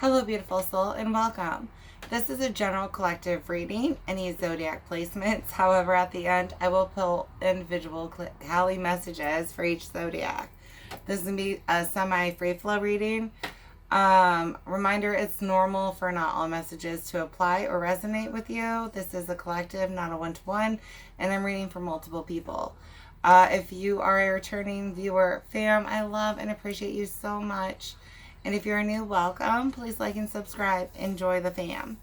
Hello, beautiful soul, and welcome. This is a general collective reading, any zodiac placements. However, at the end, I will pull individual Kali messages for each zodiac. This is going to be a semi-free flow reading. Reminder, it's normal for not all messages to apply or resonate with you. This is a collective, not a one-to-one, and I'm reading for multiple people. If you are a returning viewer, fam, I love and appreciate you so much. And if you're a new, welcome. Please like and subscribe. Enjoy the fam.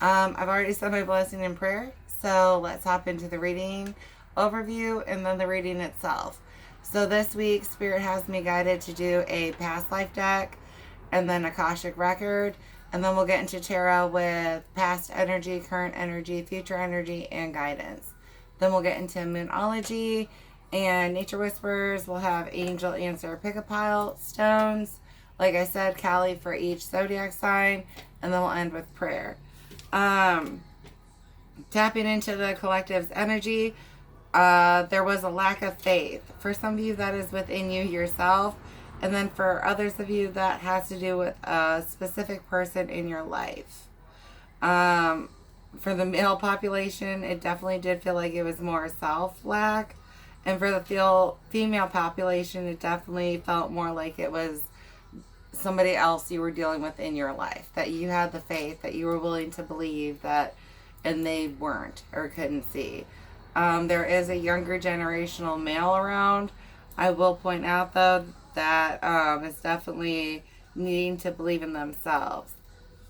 I've already said my blessing and prayer, so let's hop into the reading overview and then the reading itself. So this week, Spirit has me guided to do a past life deck and then Akashic record, and then we'll get into tarot with past energy, current energy, future energy, and guidance. Then we'll get into Moonology and Nature Whispers. We'll have Angel Answer Pick-a-Pile stones. Like I said, Kali for each zodiac sign, and then we'll end with prayer. Tapping into the collective's energy, there was a lack of faith. For some of you, that is within you yourself, and then for others of you, that has to do with a specific person in your life. For the male population, it definitely did feel like it was more self-lack, and for the female population, it definitely felt more like it was somebody else you were dealing with in your life, that you had the faith, that you were willing to believe that, and they weren't or couldn't see. There is a younger generational male around. I will point out though that it's definitely needing to believe in themselves.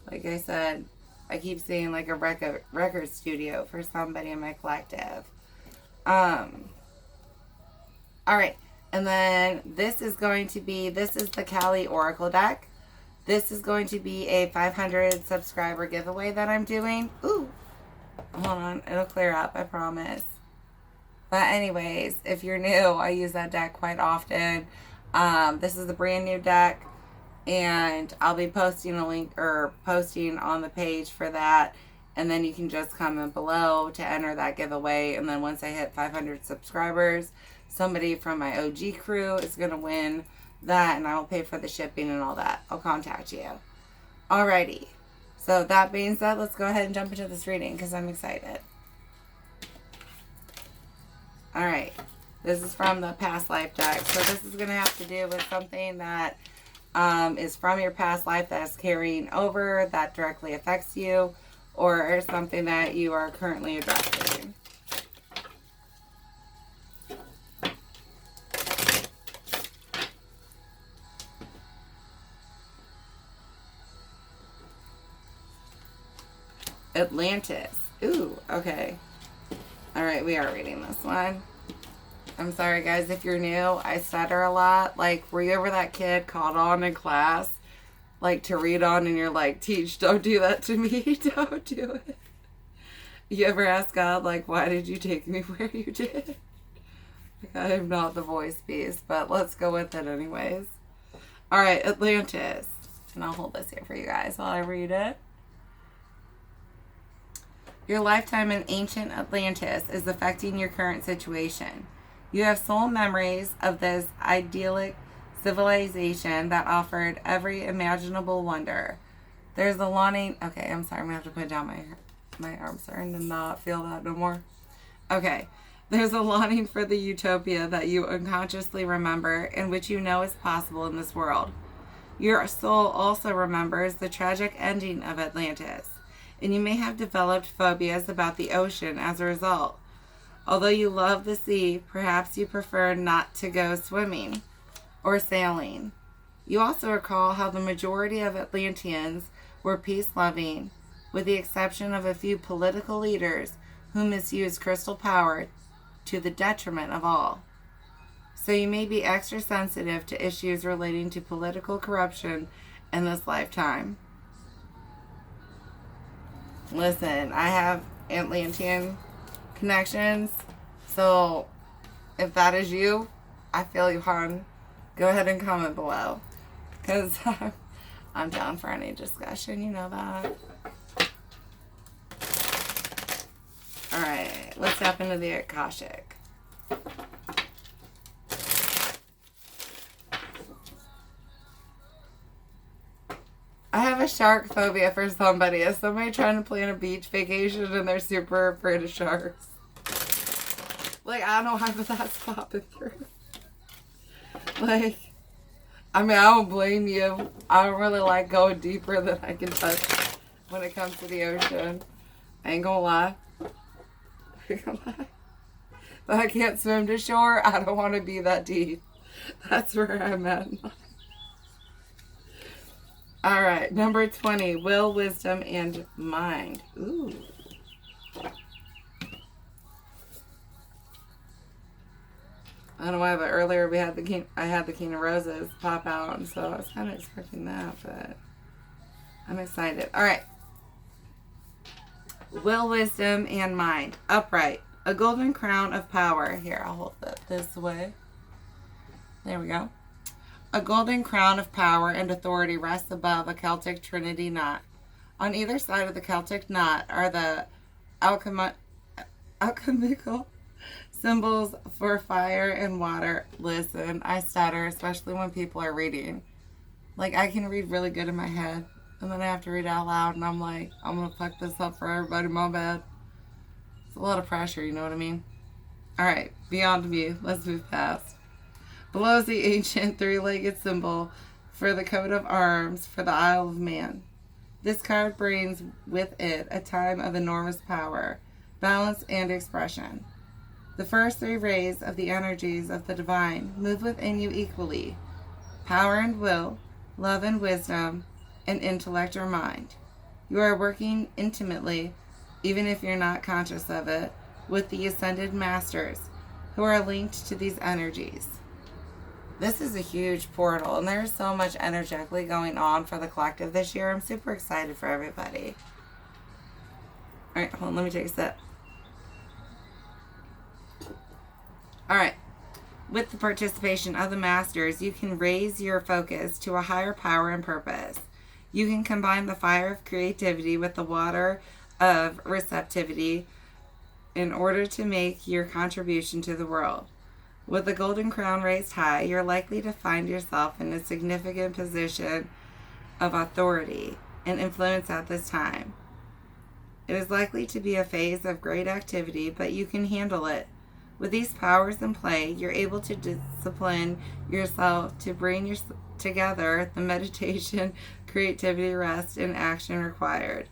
Like I said, I keep seeing like a record studio for somebody in my collective. All right. And then this is the Kali Oracle deck. This is going to be a 500 subscriber giveaway that I'm doing. Ooh, hold on. It'll clear up, I promise. But anyways, if you're new, I use that deck quite often. This is a brand new deck, and I'll be posting a link or posting on the page for that. And then you can just comment below to enter that giveaway. And then once I hit 500 subscribers, somebody from my OG crew is going to win that, and I will pay for the shipping and all that. I'll contact you. Alrighty. So that being said, let's go ahead and jump into this reading because I'm excited. Alright. This is from the past life deck. So this is going to have to do with something that is from your past life that is carrying over, that directly affects you, or something that you are currently addressing. Atlantis. Ooh, okay. Alright, we are reading this one. I'm sorry, guys, if you're new. I stutter a lot. Like, were you ever that kid called on in class? Like, to read on and you're like, teach, don't do that to me. Don't do it. You ever ask God, like, why did you take me where you did? Like, I am not the voice beast, but let's go with it anyways. Alright, Atlantis. And I'll hold this here for you guys while I read it. Your lifetime in ancient Atlantis is affecting your current situation. You have soul memories of this idyllic civilization that offered every imaginable wonder. There's a longing. Okay, I'm sorry. I'm going to have to put down my arm starting to not feel that no more. Okay. There's a longing for the utopia that you unconsciously remember and which you know is possible in this world. Your soul also remembers the tragic ending of Atlantis, and you may have developed phobias about the ocean as a result. Although you love the sea, perhaps you prefer not to go swimming or sailing. You also recall how the majority of Atlanteans were peace-loving, with the exception of a few political leaders who misused crystal power to the detriment of all. So you may be extra sensitive to issues relating to political corruption in this lifetime. Listen, I have Atlantean connections, so if that is you, I feel you, hon. Go ahead and comment below, because I'm down for any discussion, you know that. Alright, let's tap into the Akashic. I have a a shark phobia for somebody. Is somebody trying to plan a beach vacation and they're super afraid of sharks? Like, I don't know how that's popping through. Like, I mean, I don't blame you. I don't really like going deeper than I can touch when it comes to the ocean. I ain't gonna lie. But I can't swim to shore. I don't want to be that deep. That's where I'm at. All right, number 20, will, wisdom, and mind. Ooh. I don't know why, but earlier I had the King of Roses pop out, and so I was kind of expecting that, but I'm excited. All right. Will, wisdom, and mind. Upright. A golden crown of power. Here, I'll hold it this way. There we go. A golden crown of power and authority rests above a Celtic Trinity knot. On either side of the Celtic knot are the alchemical symbols for fire and water. Listen, I stutter, especially when people are reading. Like, I can read really good in my head, and then I have to read out loud, and I'm like, I'm going to fuck this up for everybody, my bad. It's a lot of pressure, you know what I mean? All right, beyond me. Let's move past. Below is the ancient three-legged symbol for the coat of arms for the Isle of Man. This card brings with it a time of enormous power, balance, and expression. The first three rays of the energies of the divine move within you equally: power and will, love and wisdom, and intellect or mind. You are working intimately, even if you're not conscious of it, with the ascended masters who are linked to these energies. This is a huge portal, and there's so much energetically going on for the collective this year. I'm super excited for everybody. All right, hold on, let me take a sip. All right. With the participation of the masters, you can raise your focus to a higher power and purpose. You can combine the fire of creativity with the water of receptivity in order to make your contribution to the world. With the golden crown raised high, you're likely to find yourself in a significant position of authority and influence at this time. It is likely to be a phase of great activity, but you can handle it. With these powers in play, you're able to discipline yourself to bring together the meditation, creativity, rest, and action required.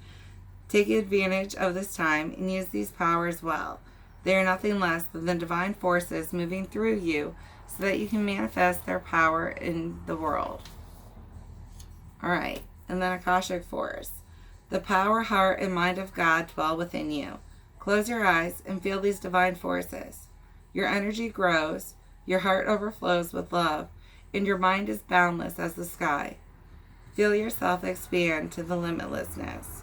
Take advantage of this time and use these powers well. They are nothing less than the divine forces moving through you so that you can manifest their power in the world. All right, and then Akashic Force. The power, heart, and mind of God dwell within you. Close your eyes and feel these divine forces. Your energy grows, your heart overflows with love, and your mind is boundless as the sky. Feel yourself expand to the limitlessness.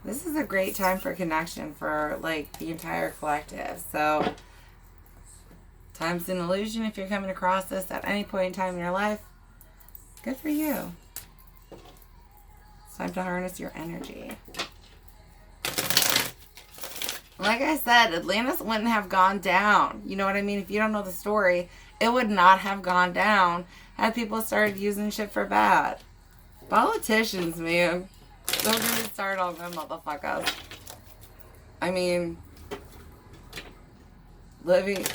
This is a great time for connection for, like, the entire collective. So, time's an illusion. If you're coming across this at any point in time in your life, good for you. It's time to harness your energy. Like I said, Atlantis wouldn't have gone down. You know what I mean? If you don't know the story, it would not have gone down had people started using shit for bad. Politicians, man. Don't get me started on them motherfuckers. I mean, living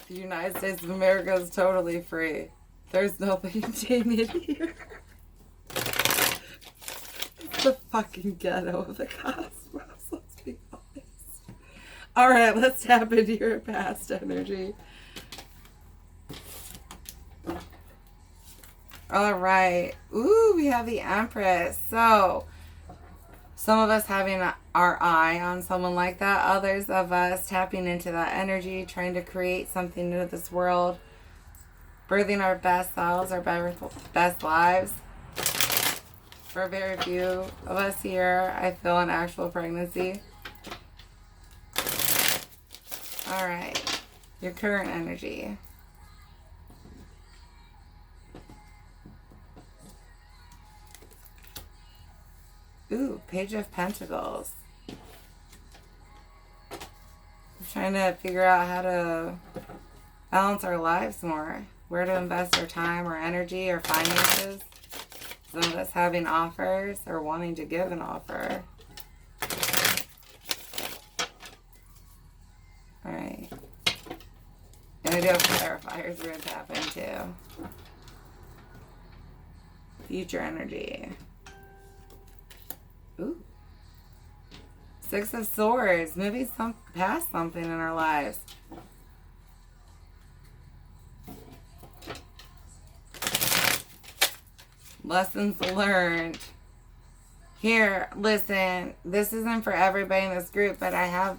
the United States of America is totally free. There's nobody taking it here. It's the fucking ghetto of the cosmos, let's be honest. Alright, let's tap into your past energy. All right. Ooh, we have the Empress. So, some of us having our eye on someone like that. Others of us tapping into that energy, trying to create something into this world. Birthing our best selves, our best lives. For very few of us here, I feel an actual pregnancy. All right. Your current energy. Ooh, Page of Pentacles. I'm trying to figure out how to balance our lives more. Where to invest our time or energy or finances. Some of us having offers or wanting to give an offer. All right. And I do have clarifiers we're going to tap into. Future energy. Ooh. Six of Swords. Moving past something in our lives. Lessons learned. Here, listen, this isn't for everybody in this group, but I have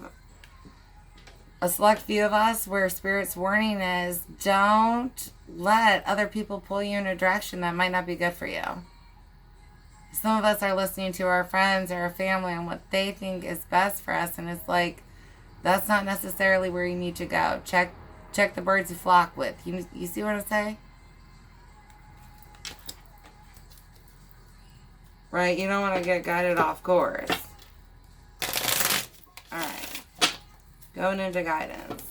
a select few of us where Spirit's warning is don't let other people pull you in a direction that might not be good for you. Some of us are listening to our friends or our family and what they think is best for us, and it's like, that's not necessarily where you need to go. Check the birds you flock with. You see what I'm saying? Right? You don't want to get guided off course. Alright. Going into guidance.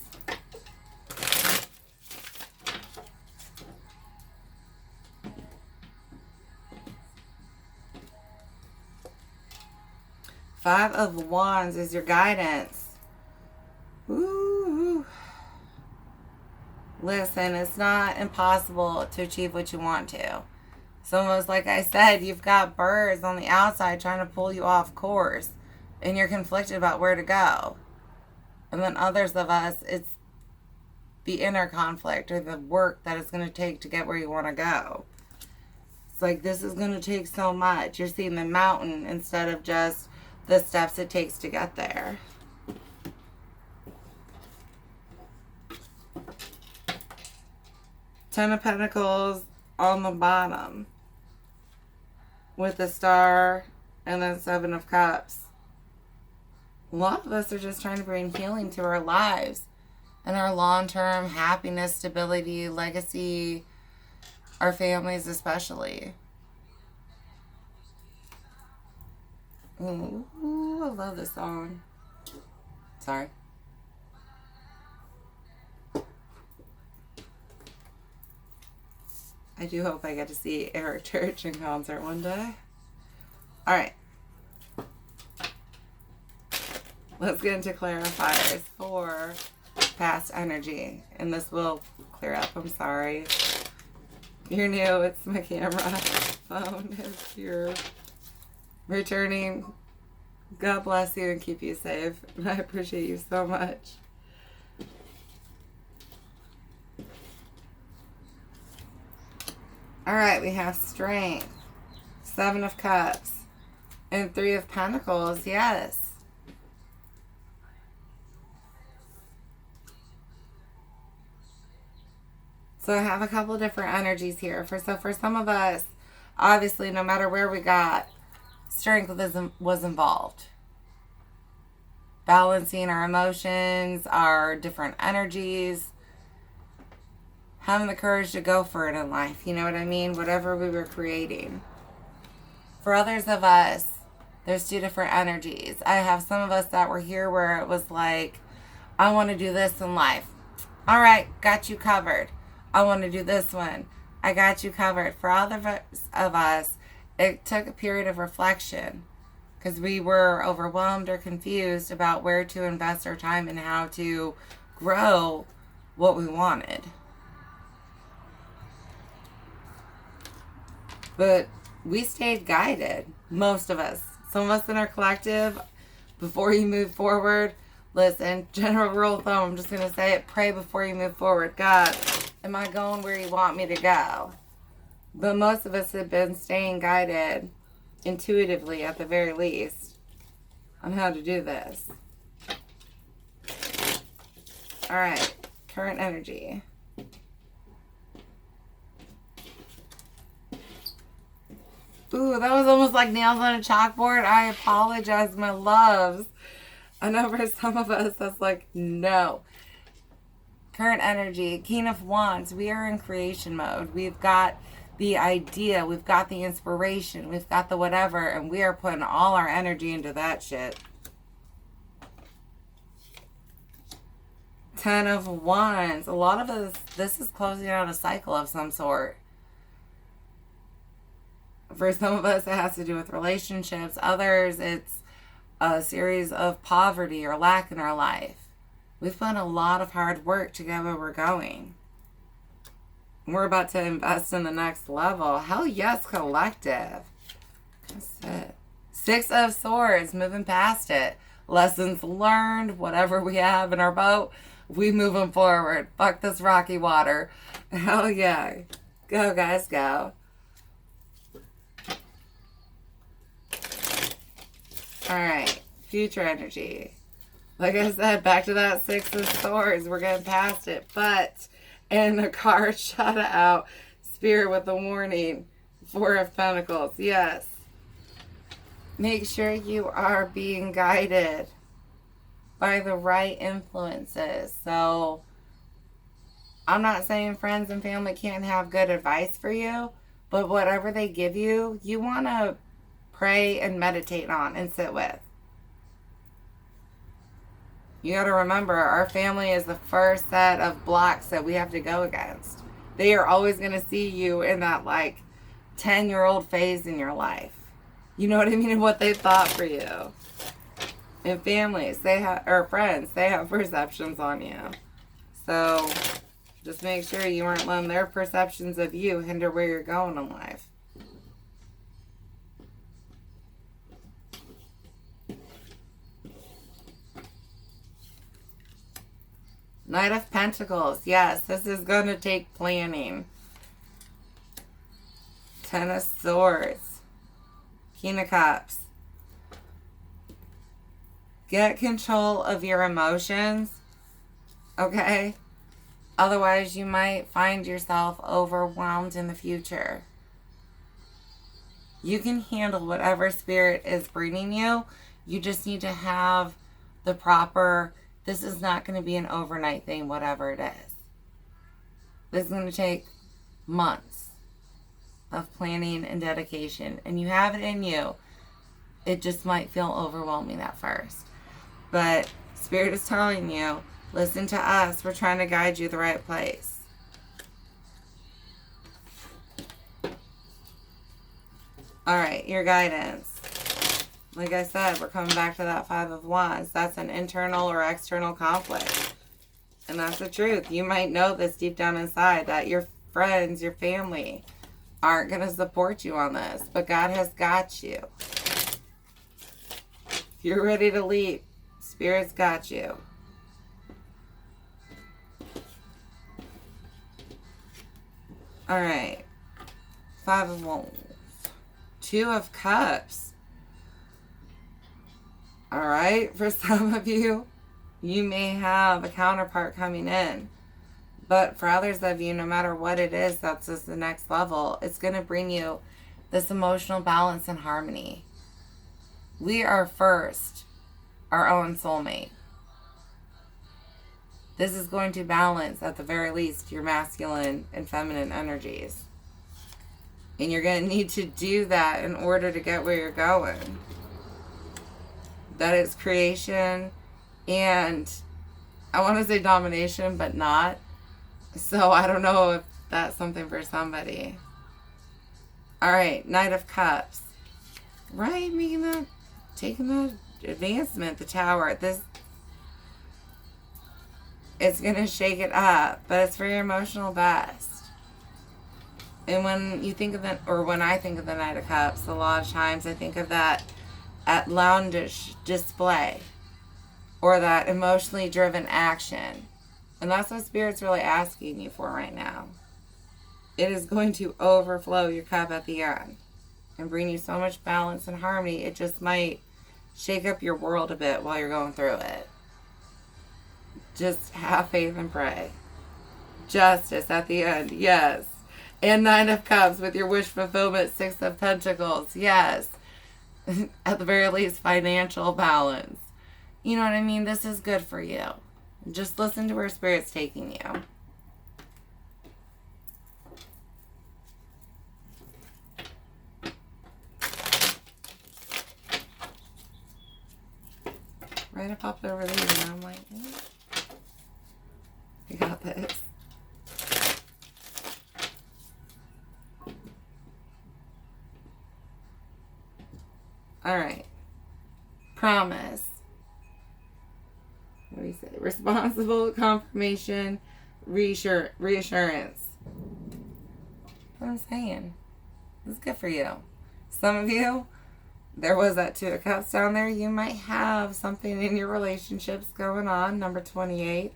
Five of Wands is your guidance. Ooh. Listen, it's not impossible to achieve what you want to. Some of us, like I said, you've got birds on the outside trying to pull you off course, and you're conflicted about where to go. And then others of us, it's the inner conflict or the work that it's going to take to get where you want to go. It's like, this is going to take so much. You're seeing the mountain instead of just the steps it takes to get there. Ten of Pentacles on the bottom with the Star and then Seven of Cups. A lot of us are just trying to bring healing to our lives and our long-term happiness, stability, legacy, our families especially. Ooh, I love this song. Sorry. I do hope I get to see Eric Church in concert one day. Alright. Let's get into clarifiers for past energy. And this will clear up. I'm sorry. If you're new, it's my camera phone. If you're returning, God bless you and keep you safe. I appreciate you so much. Alright, we have Strength, Seven of Cups, and Three of Pentacles. Yes. So I have a couple different energies here. So for some of us, obviously, no matter where we got, strength was involved. Balancing our emotions, our different energies, having the courage to go for it in life. You know what I mean? Whatever we were creating. For others of us, there's two different energies. I have some of us that were here where it was like, I want to do this in life. All right, got you covered. I want to do this one. I got you covered. For others of us, it took a period of reflection because we were overwhelmed or confused about where to invest our time and how to grow what we wanted. But we stayed guided, most of us. Some of us in our collective, before you move forward, listen, general rule of thumb, I'm just going to say it, pray before you move forward. God, am I going where you want me to go? But most of us have been staying guided, intuitively at the very least, on how to do this. Alright, current energy. Ooh, that was almost like nails on a chalkboard. I apologize, my loves. I know for some of us, that's like, no. Current energy, King of Wands. We are in creation mode. We've got the idea. We've got the inspiration. We've got the whatever. And we are putting all our energy into that shit. Ten of Wands. A lot of us, this is closing out a cycle of some sort. For some of us, it has to do with relationships. Others, it's a series of poverty or lack in our life. We've put a lot of hard work to get where we're going. We're about to invest in the next level. Hell yes, collective. That's it. Six of Swords, moving past it. Lessons learned, whatever we have in our boat, we move them forward. Fuck this rocky water. Hell yeah. Go, guys, go. Alright, future energy. Like I said, back to that Six of Swords. We're getting past it. But, and the card shot out. Spirit with a warning. Four of Pentacles. Yes. Make sure you are being guided by the right influences. So, I'm not saying friends and family can't have good advice for you. But whatever they give you, you want to pray and meditate on and sit with. You got to remember, our family is the first set of blocks that we have to go against. They are always going to see you in that, like, 10-year-old phase in your life. You know what I mean? What they thought for you. And families, or friends, they have perceptions on you. So, just make sure you aren't letting their perceptions of you hinder where you're going in life. Knight of Pentacles. Yes, this is going to take planning. Ten of Swords. King of Cups. Get control of your emotions. Okay? Otherwise, you might find yourself overwhelmed in the future. You can handle whatever spirit is bringing you. You just need to have the proper... This is not going to be an overnight thing, whatever it is. This is going to take months of planning and dedication. And you have it in you. It just might feel overwhelming at first. But Spirit is telling you, listen to us. We're trying to guide you the right place. Alright, your guidance. Like I said, we're coming back to that Five of Wands. That's an internal or external conflict. And that's the truth. You might know this deep down inside, that your friends, your family aren't going to support you on this. But God has got you. If you're ready to leap, Spirit's got you. Alright. Five of Wands. Two of Cups. Alright, for some of you, you may have a counterpart coming in. But for others of you, no matter what it is, that's just the next level. It's going to bring you this emotional balance and harmony. We are first our own soulmate. This is going to balance, at the very least, your masculine and feminine energies. And you're going to need to do that in order to get where you're going. That is creation and I want to say domination, but not. So I don't know if that's something for somebody. Alright, Knight of Cups. Right, taking the advancement, the Tower. It's going to shake it up, but it's for your emotional best. And when you think of when I think of the Knight of Cups, a lot of times I think of that outlandish display or that emotionally driven action. And that's what Spirit's really asking you for right now. It is going to overflow your cup at the end and bring you so much balance and harmony. It just might shake up your world a bit while you're going through it. Just have faith and pray. Justice at the end, yes. And Nine of Cups with your wish fulfillment, Six of Pentacles, yes. At the very least, financial balance. You know what I mean? This is good for you. Just listen to where Spirit's taking you. Right, I popped over these and I'm like, I got this. All right. Promise. What do you say? Responsible, confirmation, reassurance. What I'm saying. This is good for you. Some of you, there was that 2 of Cups down there. You might have something in your relationships going on. Number 28.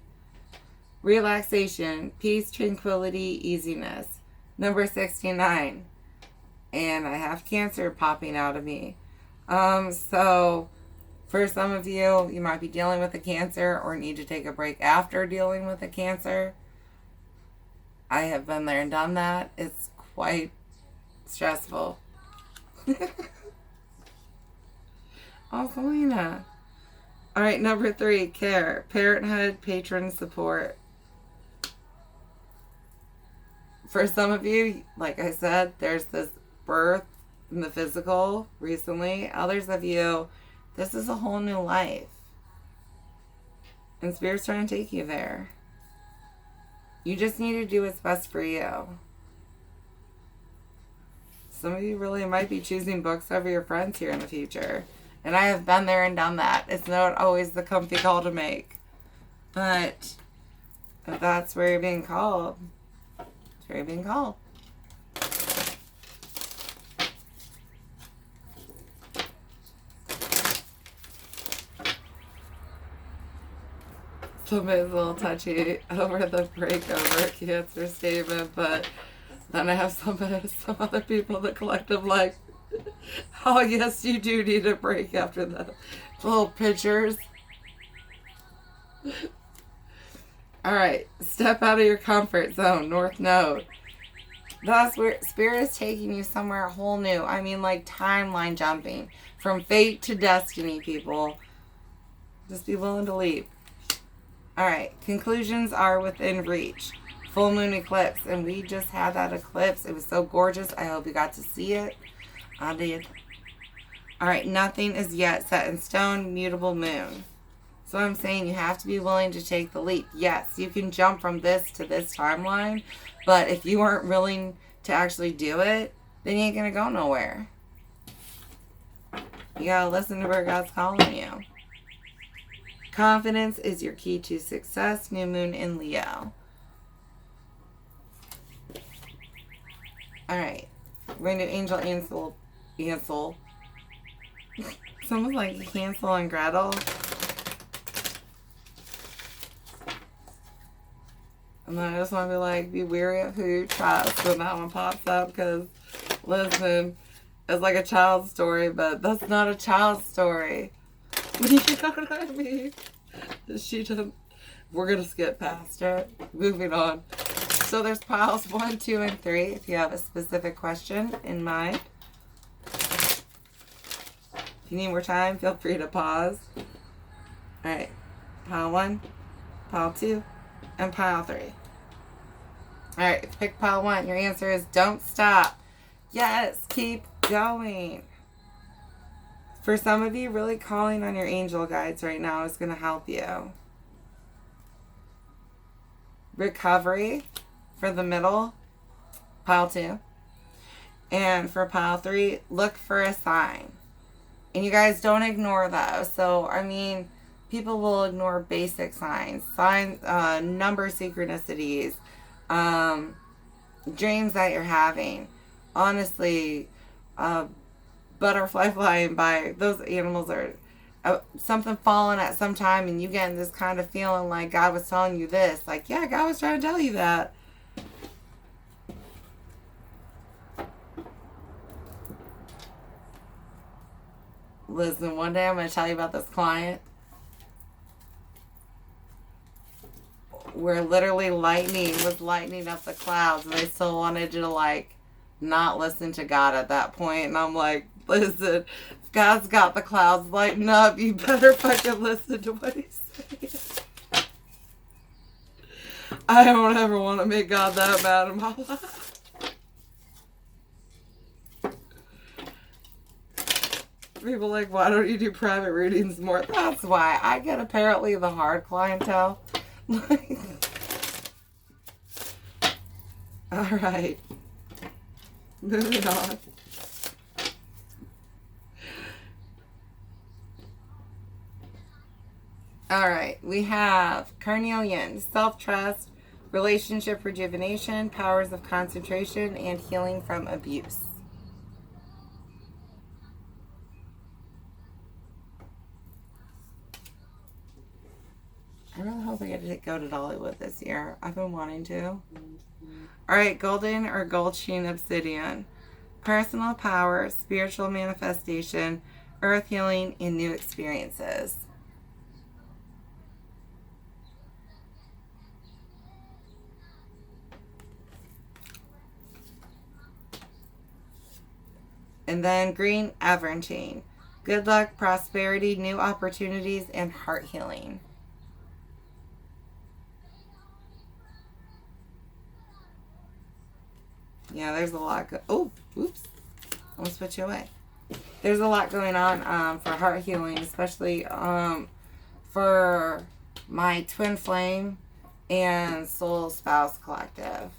Relaxation, peace, tranquility, easiness. Number 69. And I have Cancer popping out of me. So for some of you, you might be dealing with a Cancer or need to take a break after dealing with a Cancer. I have been there and done that. It's quite stressful. Oh, Selena. All right, number 3, care, parenthood, patron support. For some of you, like I said, there's this birth in the physical recently. Others of you, this is a whole new life. And Spirit's trying to take you there. You just need to do what's best for you. Some of you really might be choosing books over your friends here in the future. And I have been there and done that. It's not always the comfy call to make. But if that's where you're being called, that's where you're being called. Somebody's a little touchy over the breakover Cancer statement, but then I have some other people, the collective, like, oh yes, you do need a break after the little pictures. All right, step out of your comfort zone, North Node. That's where Spirit is taking you somewhere whole new. I mean, like timeline jumping from fate to destiny, people. Just be willing to leap. All right, conclusions are within reach. Full moon eclipse, and we just had that eclipse. It was so gorgeous. I hope you got to see it. I did. All right, nothing is yet set in stone. Mutable moon. So I'm saying you have to be willing to take the leap. Yes, you can jump from this to this timeline, but if you aren't willing to actually do it, then you ain't gonna go nowhere. You gotta listen to where God's calling you. Confidence is your key to success. New moon in Leo. All right, we're gonna do Angel Ansel. Someone's like Hansel and Gretel. And then I just want to be like, be wary of who you trust when that one pops up, because, listen, it's like a child's story, but that's not a child's story. You know what I mean? She didn't. We're going to skip past it. Moving on. So there's piles 1, 2, and 3 if you have a specific question in mind. If you need more time, feel free to pause. Alright. Pile 1, pile 2, and pile 3. Alright, pick pile 1. Your answer is don't stop. Yes, keep going. For some of you, really calling on your angel guides right now is going to help you. Recovery for the middle, pile 2. And for pile 3, look for a sign. And you guys don't ignore those. So, I mean, people will ignore basic signs. Number synchronicities, dreams that you're having. Honestly, butterfly flying by, those animals are something falling at some time, and you getting this kind of feeling like God was telling you this. Like, yeah, God was trying to tell you that. Listen, one day I'm going to tell you about this client where literally lightning was lightning up the clouds, and they still wanted you to, like, not listen to God at that point. And I'm like, listen, if God's got the clouds lighting up, you better fucking listen to what he's saying. I don't ever want to make God that mad in my life. People like, why don't you do private readings more? That's why. I get apparently the hard clientele. Alright. Moving on. All right, we have carnelian, self-trust, relationship rejuvenation, powers of concentration, and healing from abuse. I really hope I get to go to Dollywood this year. I've been wanting to. All right, golden or gold sheen obsidian. Personal power, spiritual manifestation, earth healing, and new experiences. And then green Aventine. Good luck, prosperity, new opportunities, and heart healing. Yeah, there's a lot. Oh, oops. Almost put you away. There's a lot going on for heart healing, especially for my twin flame and soul spouse collective.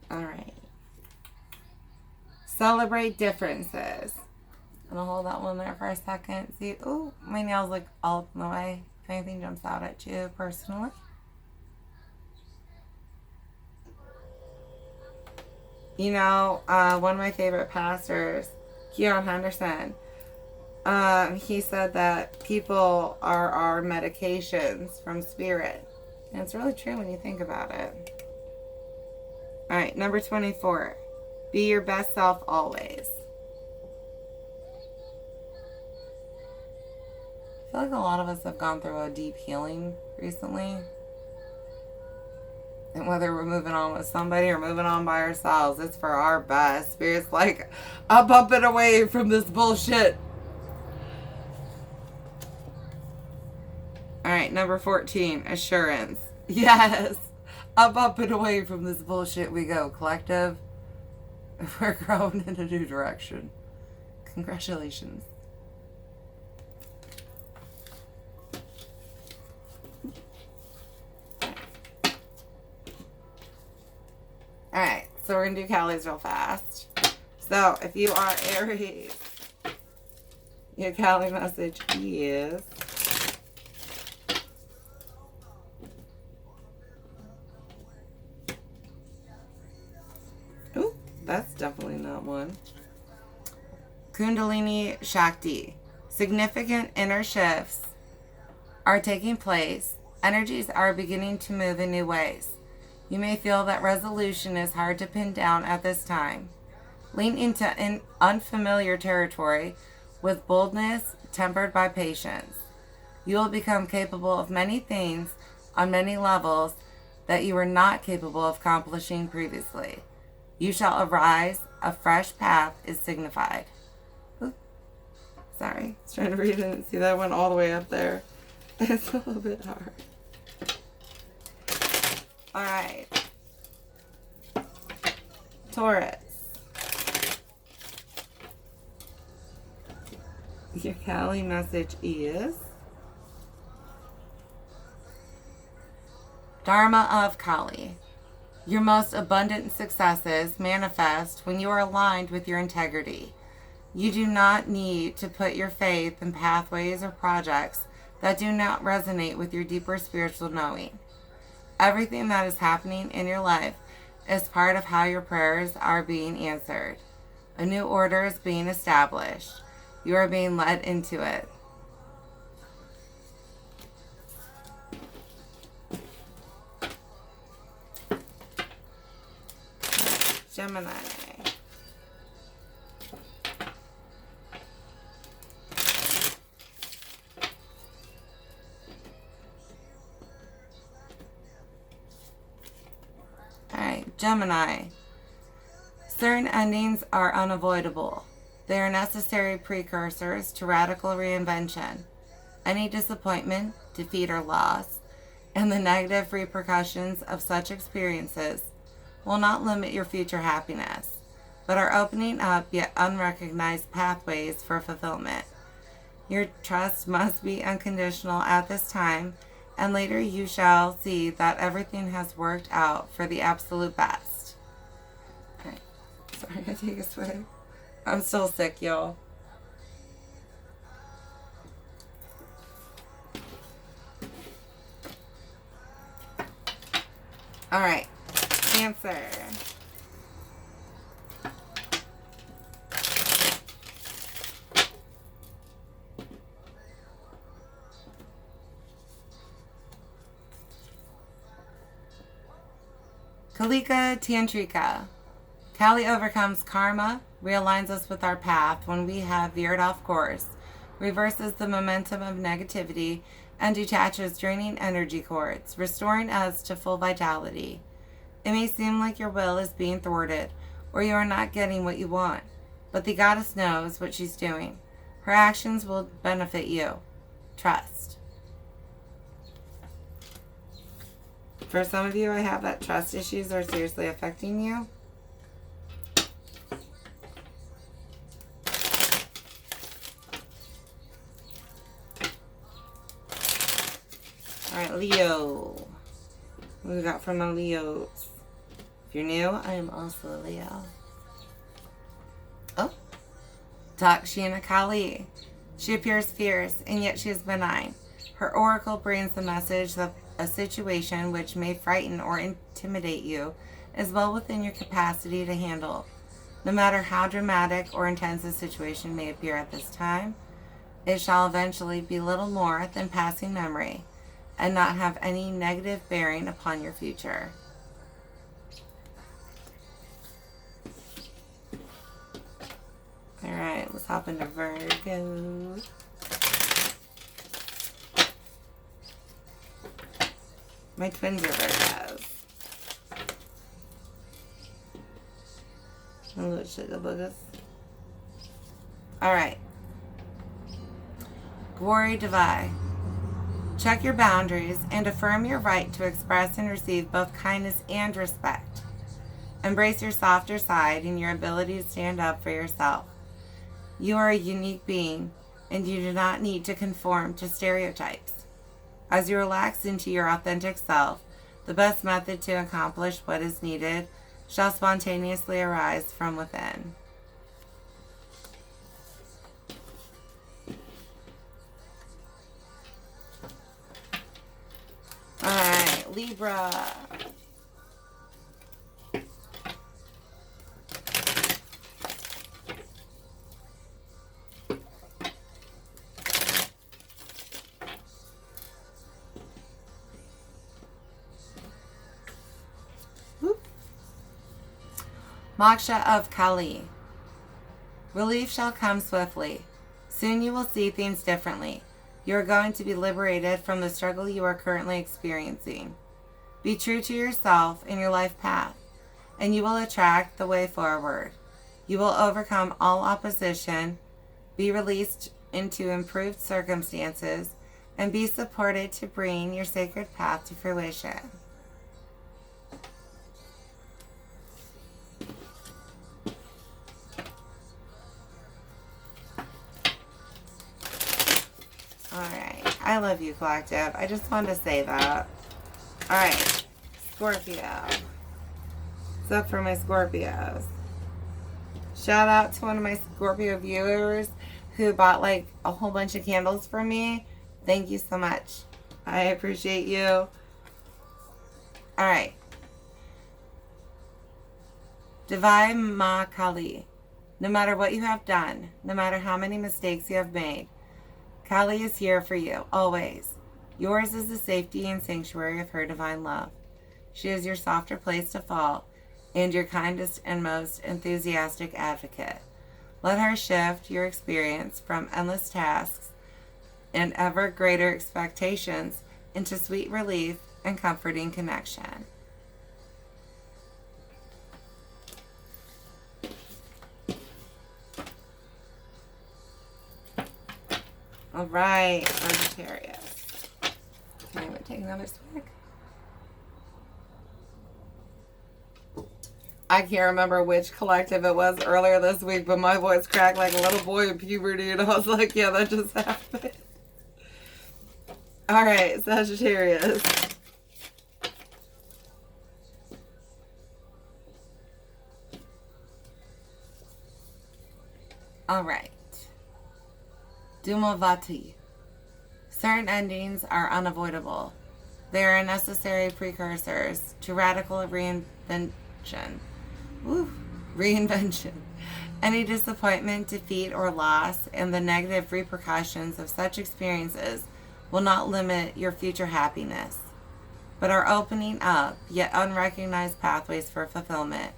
All right. Celebrate differences. I'm gonna hold that one there for a second. See, oh, my nails look all up in the way. If anything jumps out at you personally. You know, one of my favorite pastors, Keon Henderson, he said that people are our medications from spirit. And it's really true when you think about it. All right, number 24. Be your best self always. I feel like a lot of us have gone through a deep healing recently. And whether we're moving on with somebody or moving on by ourselves, it's for our best. Spirit's like, I'm bumping away from this bullshit. All right, number 14, assurance. Yes, I'm up and away from this bullshit we go. Collective, we're growing in a new direction. Congratulations. All right, so we're going to do Callie's real fast. So if you are Aries, your Callie message is... Ooh, that's definitely not one. Kundalini Shakti. Significant inner shifts are taking place. Energies are beginning to move in new ways. You may feel that resolution is hard to pin down at this time. Lean into unfamiliar territory with boldness tempered by patience. You will become capable of many things on many levels that you were not capable of accomplishing previously. You shall arise, a fresh path is signified. Ooh, sorry, I was trying to read it and see that went all the way up there. It's a little bit hard. All right. Taurus. Your Callie message is Dharma of Kali. Your most abundant successes manifest when you are aligned with your integrity. You do not need to put your faith in pathways or projects that do not resonate with your deeper spiritual knowing. Everything that is happening in your life is part of how your prayers are being answered. A new order is being established. You are being led into it. Gemini. Alright, Gemini. Certain endings are unavoidable. They are necessary precursors to radical reinvention. Any disappointment, defeat, or loss, and the negative repercussions of such experiences will not limit your future happiness, but are opening up yet unrecognized pathways for fulfillment. Your trust must be unconditional at this time, and later you shall see that everything has worked out for the absolute best. Okay. Sorry, I take a swig. I'm still sick, y'all. All right, Cancer. Kalika Tantrika. Kali overcomes karma, realigns us with our path when we have veered off course, reverses the momentum of negativity, and detaches draining energy cords, restoring us to full vitality. It may seem like your will is being thwarted, or you are not getting what you want, but the goddess knows what she's doing. Her actions will benefit you. Trust. For some of you, I have that trust issues are seriously affecting you. All right, Leo. What we got from the Leos? If you're new, I am also a Leo. Oh. Dakshina Kali. She appears fierce, and yet she is benign. Her oracle brings the message that a situation which may frighten or intimidate you is well within your capacity to handle. No matter how dramatic or intense the situation may appear at this time, it shall eventually be little more than passing memory and not have any negative bearing upon your future. All right, let's hop into Virgo. My twins are Virgos. All right. Gauri Devai. Check your boundaries and affirm your right to express and receive both kindness and respect. Embrace your softer side and your ability to stand up for yourself. You are a unique being, and you do not need to conform to stereotypes. As you relax into your authentic self, the best method to accomplish what is needed shall spontaneously arise from within. All right, Libra. Moksha of Kali. Relief shall come swiftly. Soon you will see things differently. You are going to be liberated from the struggle you are currently experiencing. Be true to yourself and your life path, and you will attract the way forward. You will overcome all opposition, be released into improved circumstances, and be supported to bring your sacred path to fruition. Alright, I love you, Collective. I just wanted to say that. Alright, Scorpio. What's up for my Scorpios? Shout out to one of my Scorpio viewers who bought like a whole bunch of candles for me. Thank you so much. I appreciate you. Alright. Divine Ma Kali. No matter what you have done, no matter how many mistakes you have made, Kali is here for you, always. Yours is the safety and sanctuary of her divine love. She is your softer place to fall, and your kindest and most enthusiastic advocate. Let her shift your experience from endless tasks and ever greater expectations into sweet relief and comforting connection. All right, Sagittarius. Can I take another swig? All I can't remember which collective it was earlier this week, but my voice cracked like a little boy in puberty, and I was like, yeah, that just happened. All right, Sagittarius. All right. Dumavati. Certain endings are unavoidable. They are necessary precursors to radical reinvention. Woo. Reinvention. Any disappointment, defeat, or loss, and the negative repercussions of such experiences will not limit your future happiness, but are opening up yet unrecognized pathways for fulfillment.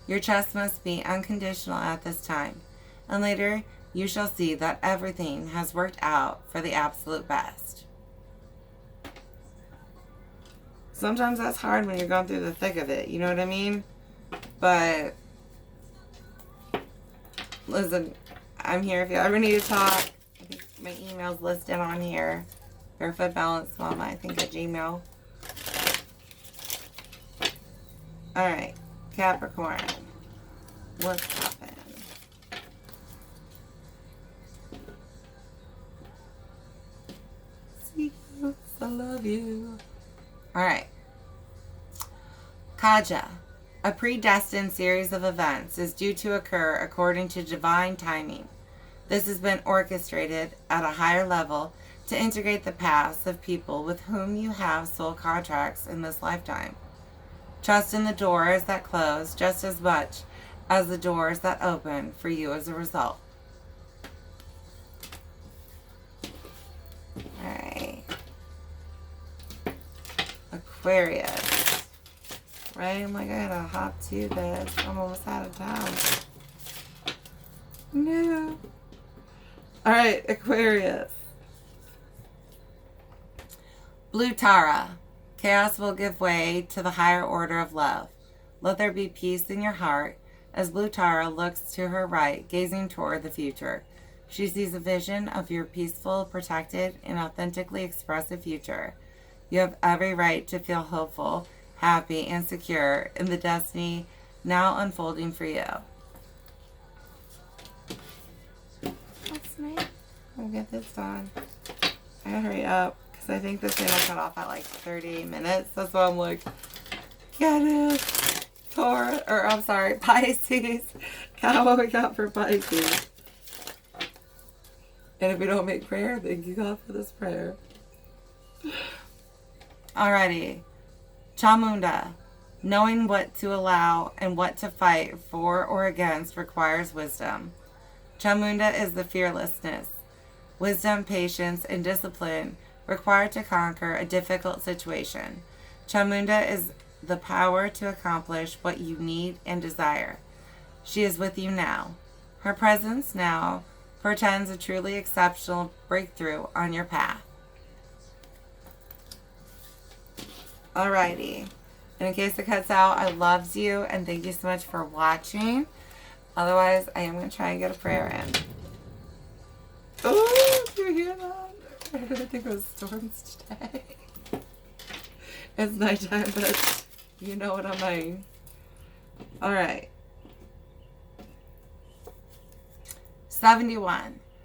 Your trust must be unconditional at this time, and later you shall see that everything has worked out for the absolute best. Sometimes that's hard when you're going through the thick of it, you know what I mean? But listen, I'm here if you ever need to talk. I think my email's listed on here. Barefoot Balanced Mama, I think at Gmail. Alright, Capricorn. What's happening? See you, I love you. Alright. Kaja. A predestined series of events is due to occur according to divine timing. This has been orchestrated at a higher level to integrate the paths of people with whom you have soul contracts in this lifetime. Trust in the doors that close just as much as the doors that open for you as a result. Alright. Aquarius. Right? I'm like, I gotta hop to this. I'm almost out of time. No. Alright, Aquarius. Blue Tara. Chaos will give way to the higher order of love. Let there be peace in your heart as Blue Tara looks to her right, gazing toward the future. She sees a vision of your peaceful, protected, and authentically expressive future. You have every right to feel hopeful, happy, and secure in the destiny now unfolding for you. That's nice. We'll get this done. I gotta hurry up because I think this thing will cut off at like 30 minutes. That's why I'm like, get it. Pisces. Kind of what we got for Pisces. And if we don't make prayer, thank you God for this prayer. Alrighty. Chamunda. Knowing what to allow and what to fight for or against requires wisdom. Chamunda is the fearlessness, wisdom, patience, and discipline required to conquer a difficult situation. Chamunda is the power to accomplish what you need and desire. She is with you now. Her presence now portends a truly exceptional breakthrough on your path. Alrighty. And in case it cuts out, I loves you and thank you so much for watching. Otherwise, I am going to try and get a prayer in. Oh, do you hear that? I think it was storms today. It's nighttime, but you know what I mean. Alright. 71.